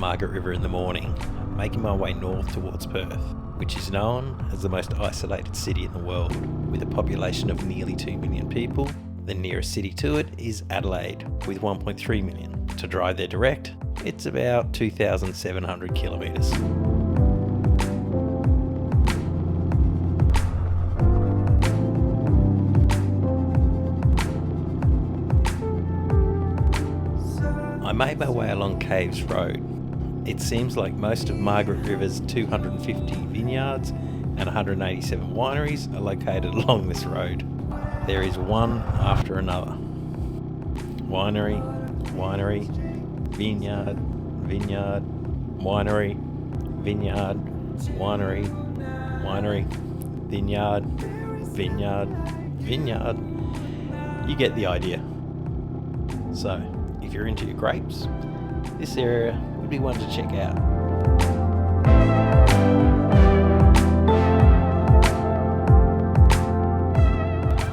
Margaret River in the morning, making my way north towards Perth, which is known as the most isolated city in the world, with a population of nearly 2 million people. The nearest city to it is Adelaide, with 1.3 million. To drive there direct, it's about 2,700 kilometres. I made my way along Caves Road. It seems like most of Margaret River's 250 vineyards and 187 wineries are located along this road. There is one after another. Winery, winery, vineyard, vineyard, winery, vineyard, winery, winery, vineyard, vineyard, vineyard. You get the idea. So, if you're into your grapes, this area would be one to check out.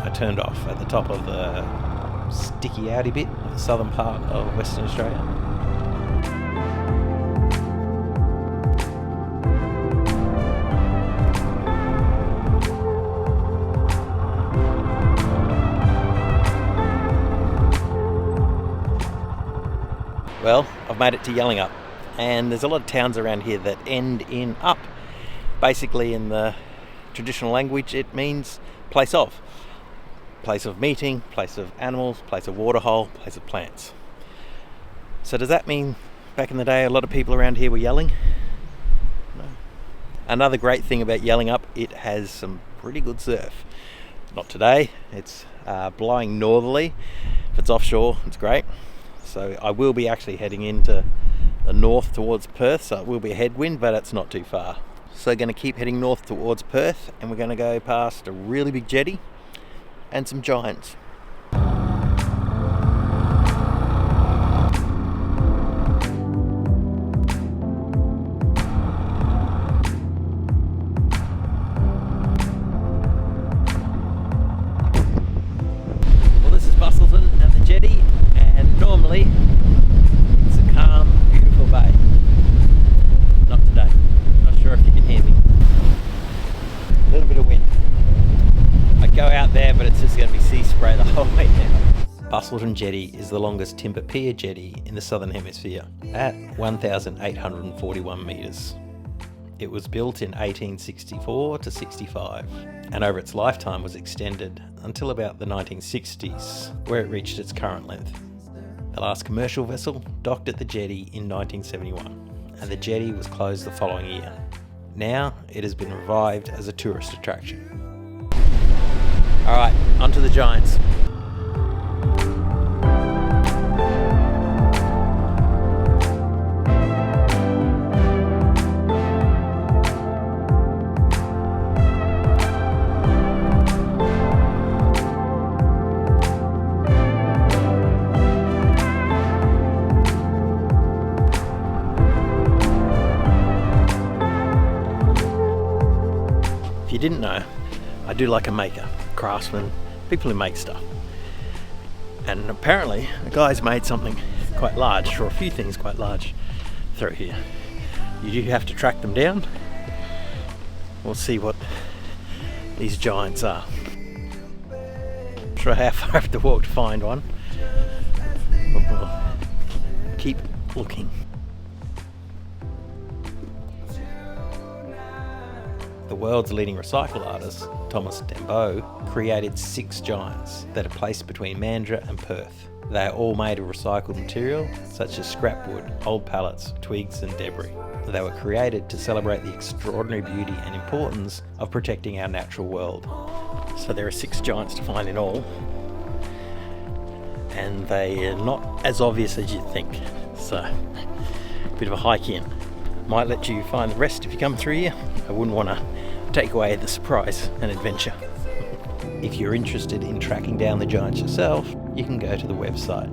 I turned off at the top of the sticky outy bit of the southern part of Western Australia. Well, I've made it to Yallingup, and there's a lot of towns around here that end in up. Basically, in the traditional language, it means place of. Place of meeting, place of animals, place of waterhole, place of plants. So does that mean back in the day a lot of people around here were yelling? No. Another great thing about Yallingup, it has some pretty good surf. Not today, it's blowing northerly. If it's offshore, it's great. So I will be actually heading into the north towards Perth, so it will be a headwind, but it's not too far. So going to keep heading north towards Perth, and we're going to go past a really big jetty and some giants. Well, this is Bustleton and the jetty, and normally it's a calm, beautiful bay. Not today. Not sure if you can hear me. A little bit of wind. I'd go out there, but it's just going to be sea spray the whole way down. Bustleton Jetty is the longest timber pier jetty in the Southern Hemisphere, at 1,841 metres. It was built in 1864 to 65, and over its lifetime was extended until about the 1960s, where it reached its current length. The last commercial vessel docked at the jetty in 1971, and the jetty was closed the following year. Now it has been revived as a tourist attraction. Alright, onto the giants. If you didn't know, I do like a maker, craftsman, people who make stuff. And apparently a guy's made something quite large, or a few things quite large through here. You do have to track them down. We'll see what these giants are. Not sure how far I have to walk to find one, but we'll keep looking. The world's leading recycle artist, Thomas Dembo, created 6 giants that are placed between Mandurah and Perth. They are all made of recycled material, such as scrap wood, old pallets, twigs and debris. They were created to celebrate the extraordinary beauty and importance of protecting our natural world. So there are 6 giants to find in all, and they are not as obvious as you'd think. So, a bit of a hike in. Might let you find the rest if you come through here. I wouldn't want to take away the surprise and adventure. If you're interested in tracking down the giants yourself, you can go to the website.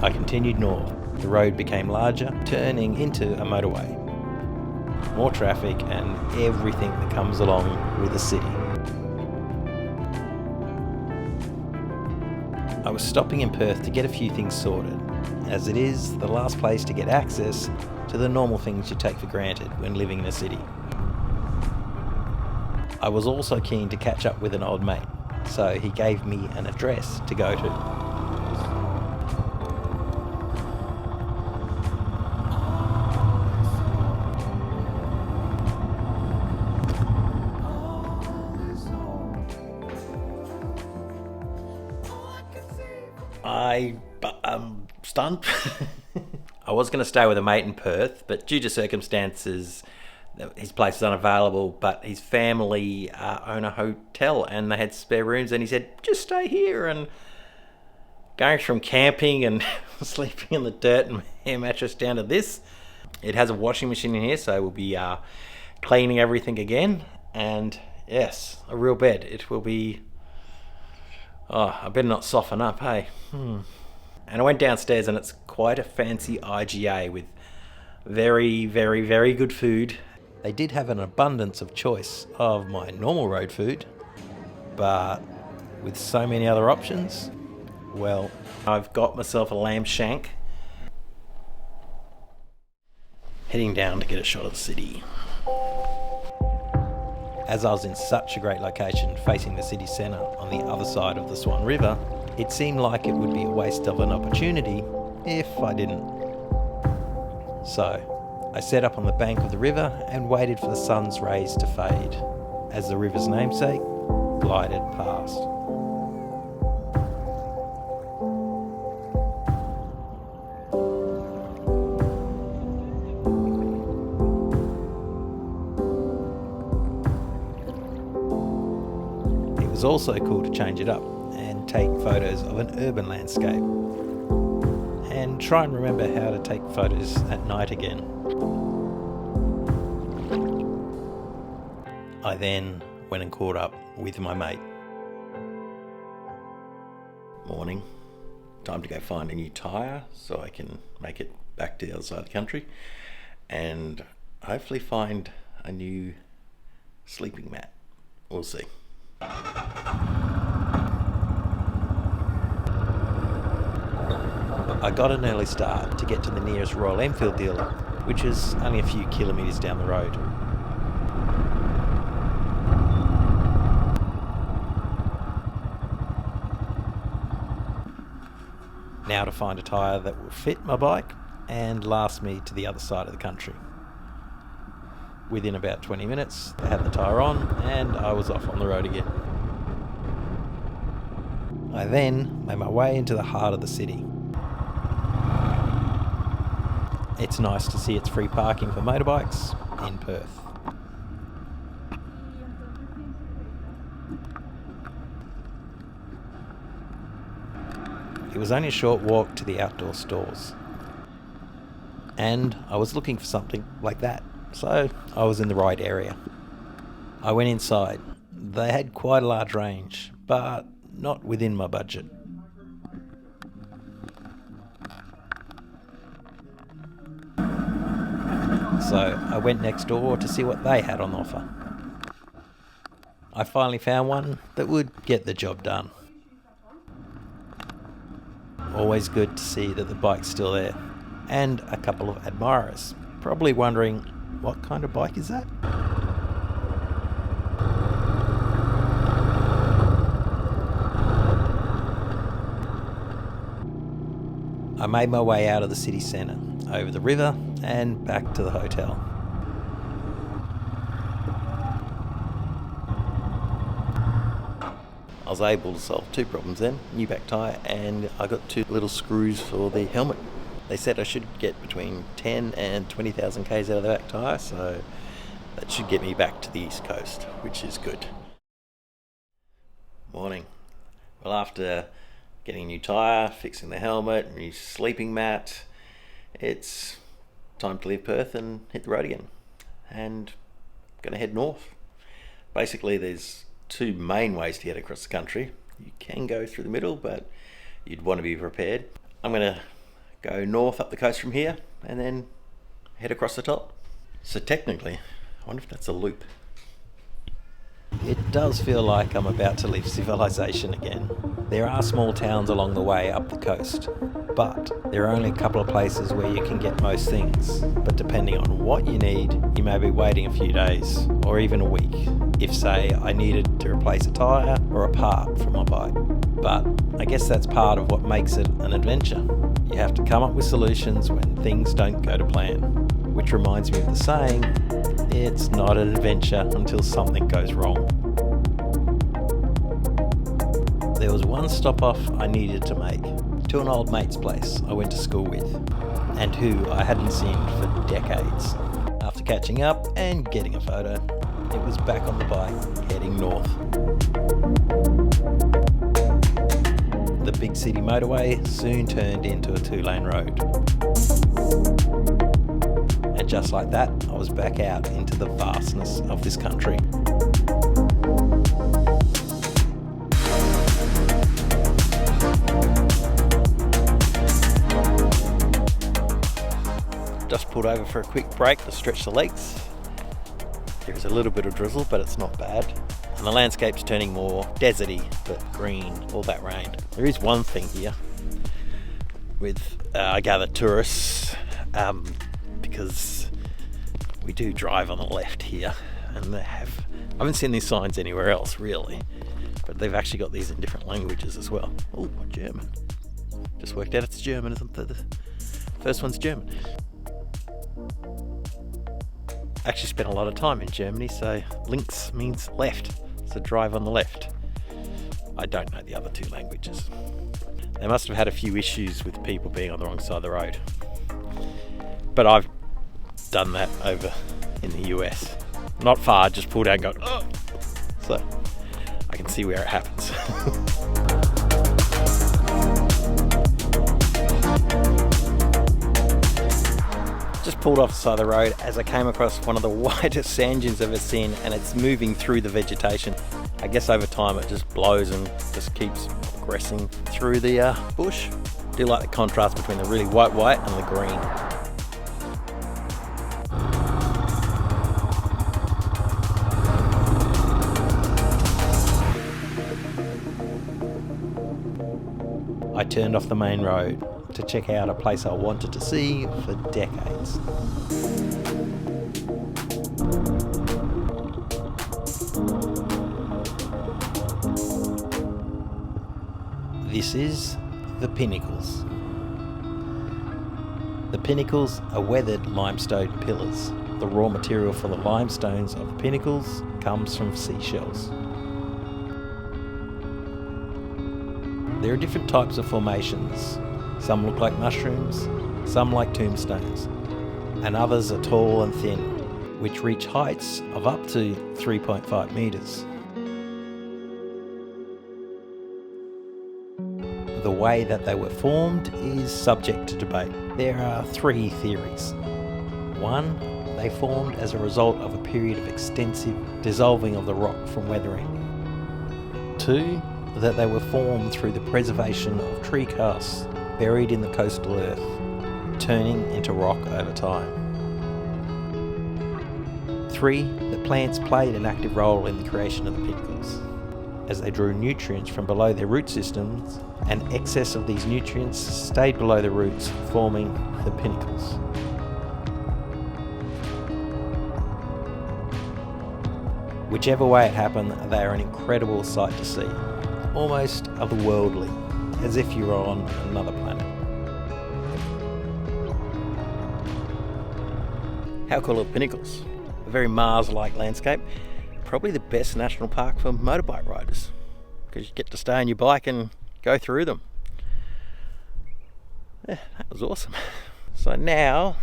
I continued north. The road became larger, turning into a motorway. More traffic and everything that comes along with a city. I was stopping in Perth to get a few things sorted, as it is the last place to get access to the normal things you take for granted when living in a city. I was also keen to catch up with an old mate, so he gave me an address to go to. I'm stunned. I was going to stay with a mate in Perth, but due to circumstances, his place was unavailable, but his family own a hotel and they had spare rooms, and he said, just stay here. And going from camping and sleeping in the dirt and air mattress down to this, it has a washing machine in here, so we'll be cleaning everything again. And yes, a real bed. It will be... Oh, I better not soften up, hey? And I went downstairs and it's quite a fancy IGA with very, very, very good food. They did have an abundance of choice of my normal road food, but with so many other options, well, I've got myself a lamb shank. Heading down to get a shot of the city. As I was in such a great location facing the city centre on the other side of the Swan River, it seemed like it would be a waste of an opportunity if I didn't. So I set up on the bank of the river and waited for the sun's rays to fade as the river's namesake glided past. It was also cool to change it up and take photos of an urban landscape and try and remember how to take photos at night again. I then went and caught up with my mate. Morning, time to go find a new tyre so I can make it back to the other side of the country and hopefully find a new sleeping mat. We'll see. I got an early start to get to the nearest Royal Enfield dealer, which is only a few kilometres down the road. Now to find a tyre that will fit my bike and last me to the other side of the country. Within about 20 minutes, I had the tyre on and I was off on the road again. I then made my way into the heart of the city. It's nice to see it's free parking for motorbikes in Perth. It was only a short walk to the outdoor stores. And I was looking for something like that. So I was in the right area. I went inside. They had quite a large range, but not within my budget. So I went next door to see what they had on offer. I finally found one that would get the job done. Always good to see that the bike's still there. And a couple of admirers, probably wondering, what kind of bike is that? I made my way out of the city centre, over the river and back to the hotel. I was able to solve two problems then, new back tyre, and I got two little screws for the helmet. They said I should get between 10 and 20,000 k's out of the back tyre, so that should get me back to the east coast, which is good. Morning. Well, after getting a new tyre, fixing the helmet, new sleeping mat, it's time to leave Perth and hit the road again. And I'm going to head north. Basically, there's two main ways to get across the country. You can go through the middle, but you'd want to be prepared. I'm going to go north up the coast from here and then head across the top. So technically, I wonder if that's a loop. It does feel like I'm about to leave civilization again. There are small towns along the way up the coast, but there are only a couple of places where you can get most things. But depending on what you need, you may be waiting a few days or even a week. If, say, I needed to replace a tyre or a part for my bike. But I guess that's part of what makes it an adventure. You have to come up with solutions when things don't go to plan. Which reminds me of the saying, it's not an adventure until something goes wrong. There was one stop off I needed to make, to an old mate's place I went to school with, and who I hadn't seen for decades. After catching up and getting a photo, it was back on the bike, heading north. The big city motorway soon turned into a 2-lane road. And just like that, I was back out into the vastness of this country. Just pulled over for a quick break to stretch the legs. There is a little bit of drizzle, but it's not bad. And the landscape's turning more deserty, but green, all that rain. There is one thing here with, I gather, tourists, because we do drive on the left here, and I haven't seen these signs anywhere else really, but they've actually got these in different languages as well. Oh, German. Just worked out it's German, isn't it? The first one's German. Actually spent a lot of time in Germany, so links means left, so drive on the left. I don't know the other two languages. They must have had a few issues with people being on the wrong side of the road, but I've done that over in the US. Not far, just pulled out and go, oh! So I can see where it happens. Just pulled off the side of the road as I came across one of the widest sand dunes I've ever seen, and it's moving through the vegetation. I guess over time it just blows and just keeps progressing through the bush. I do like the contrast between the really white and the green. I turned off the main road to check out a place I wanted to see for decades. This is the Pinnacles. The Pinnacles are weathered limestone pillars. The raw material for the limestones of the Pinnacles comes from seashells. There are different types of formations. Some look like mushrooms, some like tombstones, and others are tall and thin, which reach heights of up to 3.5 metres. The way that they were formed is subject to debate. There are 3 theories. 1, they formed as a result of a period of extensive dissolving of the rock from weathering. 2, that they were formed through the preservation of tree casts buried in the coastal earth, turning into rock over time. 3, that plants played an active role in the creation of the Pinnacles, as they drew nutrients from below their root systems, and excess of these nutrients stayed below the roots, forming the Pinnacles. Whichever way it happened, they are an incredible sight to see, almost otherworldly, as if you were on another planet. How cool are Pinnacles? A very Mars-like landscape. Probably the best national park for motorbike riders, because you get to stay on your bike and go through them. Yeah, that was awesome. So now,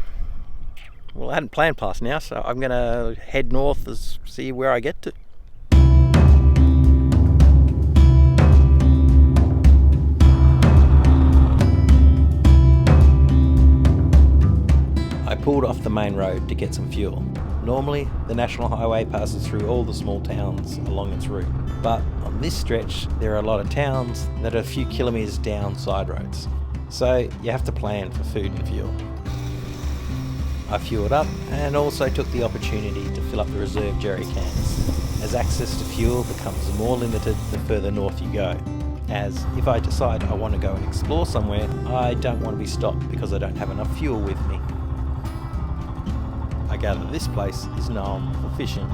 well, I hadn't planned past now, so I'm going to head north and see where I get to. I pulled off the main road to get some fuel. Normally, the National Highway passes through all the small towns along its route, but on this stretch, there are a lot of towns that are a few kilometres down side roads, so you have to plan for food and fuel. I fueled up and also took the opportunity to fill up the reserve jerry cans, as access to fuel becomes more limited the further north you go. as if I decide I want to go and explore somewhere, I don't want to be stopped because I don't have enough fuel with me. I gather this place is known for fishing.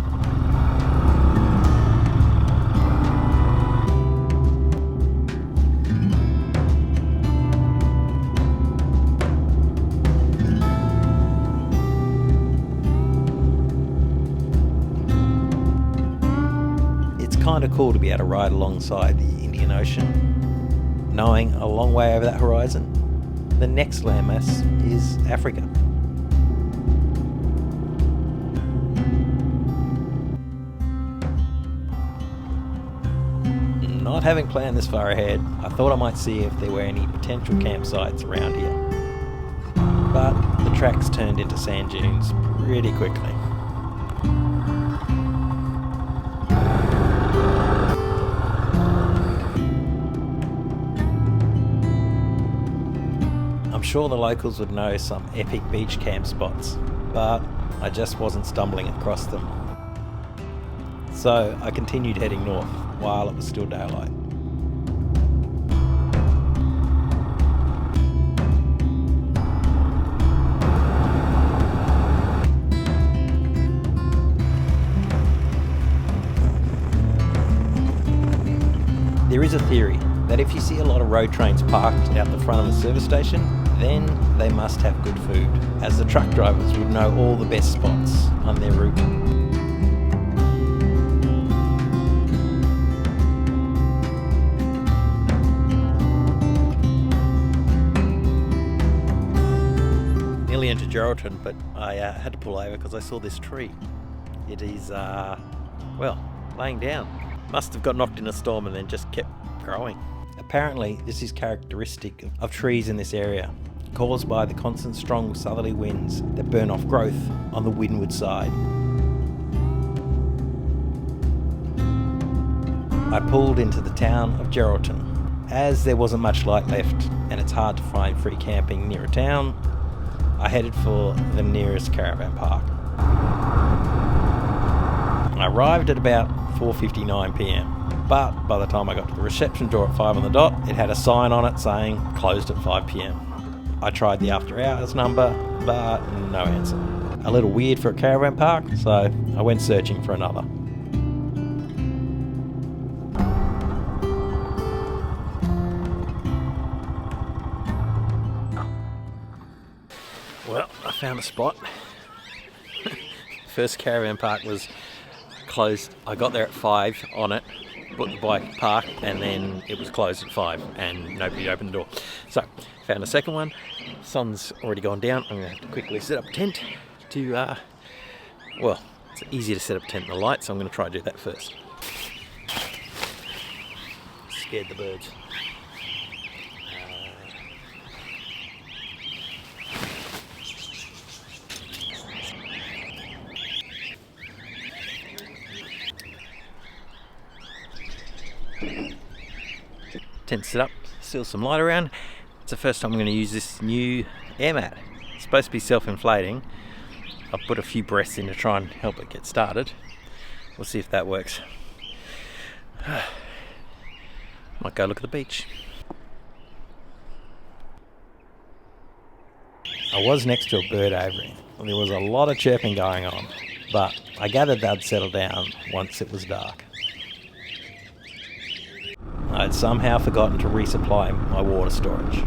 Kind of cool to be able to ride alongside the Indian Ocean, knowing a long way over that horizon, the next landmass is Africa. Not having planned this far ahead, I thought I might see if there were any potential campsites around here, but the tracks turned into sand dunes pretty quickly. I'm sure the locals would know some epic beach camp spots, but I just wasn't stumbling across them. So I continued heading north while it was still daylight. There is a theory that if you see a lot of road trains parked out the front of the service station, then they must have good food, as the truck drivers would know all the best spots on their route. Nearly into Geraldton, but I had to pull over because I saw this tree. It is, well, laying down. Must have got knocked in a storm and then just kept growing. Apparently, this is characteristic of trees in this area, caused by the constant strong southerly winds that burn off growth on the windward side. I pulled into the town of Geraldton. As there wasn't much light left and it's hard to find free camping near a town, I headed for the nearest caravan park. I arrived at about 4:59 p.m. But by the time I got to the reception door at 5 on the dot, it had a sign on it saying closed at 5 p.m. I tried the after hours number, but no answer. A little weird for a caravan park, so I went searching for another. Well, I found a spot. First caravan park was closed. I got there at 5 on it, put the bike parked, and then it was closed at 5 and nobody opened the door. So found a second one. Sun's already gone down. I'm gonna have to quickly set up a tent to well, it's easier to set up a tent in the light, so I'm gonna try to do that first. Scared the birds. Tent set up, still some light around. It's the first time I'm going to use this new air mat. It's supposed to be self-inflating. I've put a few breaths in to try and help it get started. We'll see if that works. Might go look at the beach. I was next to a bird aviary. There was a lot of chirping going on, but I gathered they'd settle down once it was dark. I'd somehow forgotten to resupply my water storage,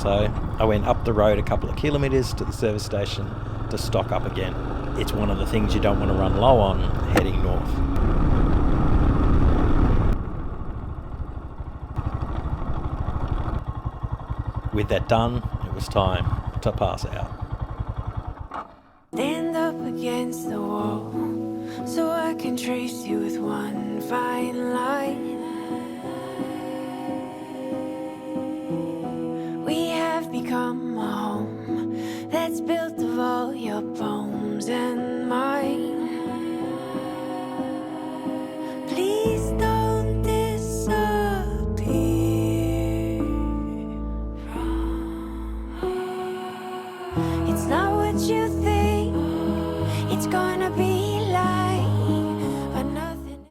so I went up the road a couple of kilometres to the service station to stock up again. It's one of the things you don't want to run low on heading north. With that done, it was time to pass out. Stand up against the wall so I can trace you with one fine line. We have become a home that's built of all your poems and mine. Please don't disappear from. It's not what you think. It's gonna be